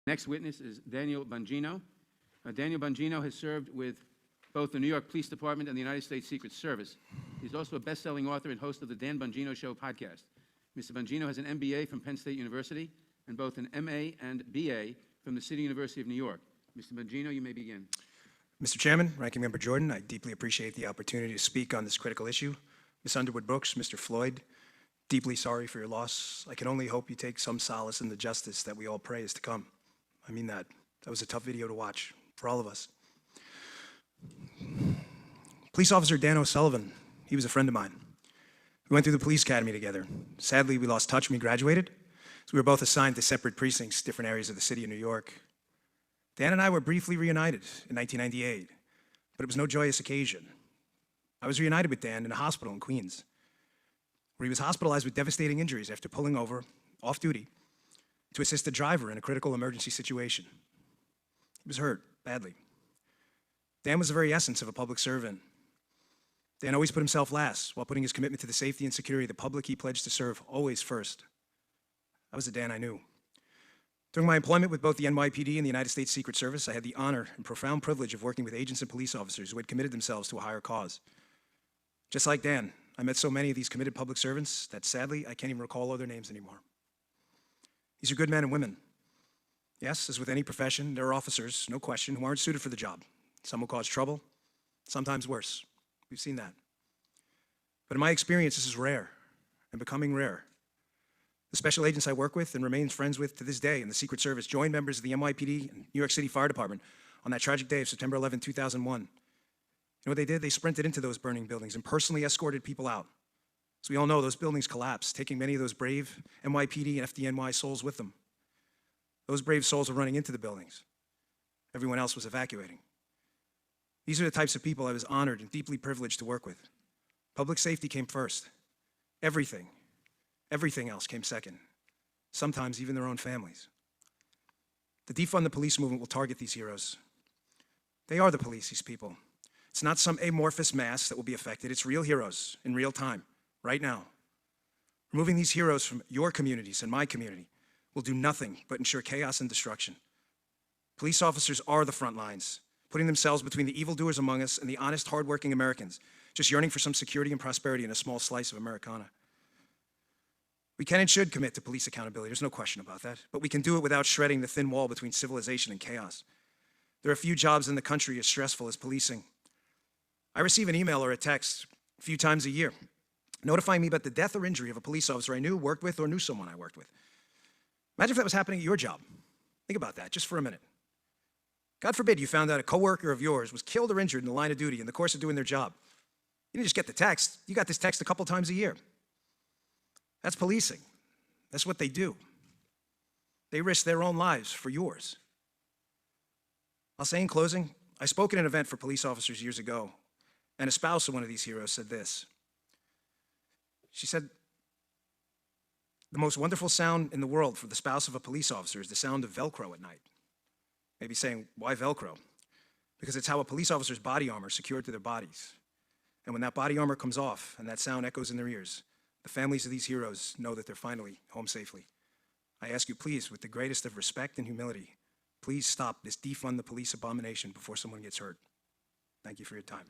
Next witness is Daniel Bongino. Daniel Bongino has served with both the New York Police Department and the United States Secret Service. He's also a best-selling author and host of the Dan Bongino Show podcast. Mr. Bongino has an MBA from Penn State University and both an MA and BA from the City University of New York. Mr. Bongino, you may begin. Mr. Chairman, Ranking Member Jordan, I deeply appreciate the opportunity to speak on this critical issue. Ms. Underwood-Brooks, Mr. Floyd, deeply sorry for your loss. I can only hope you take some solace in the justice that we all pray is to come. I mean that. That was a tough video to watch for all of us. Police Officer Dan O'Sullivan, he was a friend of mine. We went through the police academy together. Sadly, we lost touch when we graduated, so we were both assigned to separate precincts, different areas of the city of New York. Dan and I were briefly reunited in 1998, but it was no joyous occasion. I was reunited with Dan in a hospital in Queens, where he was hospitalized with devastating injuries after pulling over, off duty, to assist a driver in a critical emergency situation. He was hurt, badly. Dan was the very essence of a public servant. Dan always put himself last, while putting his commitment to the safety and security of the public he pledged to serve always first. That was the Dan I knew. During my employment with both the NYPD and the United States Secret Service, I had the honor and profound privilege of working with agents and police officers who had committed themselves to a higher cause. Just like Dan, I met so many of these committed public servants that sadly, I can't even recall all their names anymore. These are good men and women. Yes, as with any profession, there are officers, no question, who aren't suited for the job. Some will cause trouble, sometimes worse. We've seen that. But in my experience, this is rare and becoming rare. The special agents I work with and remain friends with to this day in the Secret Service joined members of the NYPD and New York City Fire Department on that tragic day of September 11, 2001. You know what they did? They sprinted into those burning buildings and personally escorted people out. As we all know, those buildings collapsed, taking many of those brave NYPD and FDNY souls with them. Those brave souls were running into the buildings. Everyone else was evacuating. These are the types of people I was honored and deeply privileged to work with. Public safety came first. Everything else came second. Sometimes even their own families. The Defund the Police movement will target these heroes. They are the police, these people. It's not some amorphous mass that will be affected. It's real heroes in real time, right now. Removing these heroes from your communities and my community will do nothing but ensure chaos and destruction. Police officers are the front lines, putting themselves between the evildoers among us and the honest, hardworking Americans, just yearning for some security and prosperity in a small slice of Americana. We can and should commit to police accountability, there's no question about that, but we can do it without shredding the thin wall between civilization and chaos. There are few jobs in the country as stressful as policing. I receive an email or a text a few times a year notifying me about the death or injury of a police officer I knew, worked with, or knew someone I worked with. Imagine if that was happening at your job. Think about that just for a minute. God forbid you found out a coworker of yours was killed or injured in the line of duty in the course of doing their job. You didn't just get the text, you got this text a couple times a year. That's policing. That's what they do. They risk their own lives for yours. I'll say in closing, I spoke at an event for police officers years ago, and a spouse of one of these heroes said this. She said, the most wonderful sound in the world for the spouse of a police officer is the sound of Velcro at night. Maybe saying, why Velcro? Because it's how a police officer's body armor is secured to their bodies. And when that body armor comes off and that sound echoes in their ears, the families of these heroes know that they're finally home safely. I ask you, please, with the greatest of respect and humility, please stop this defund the police abomination before someone gets hurt. Thank you for your time.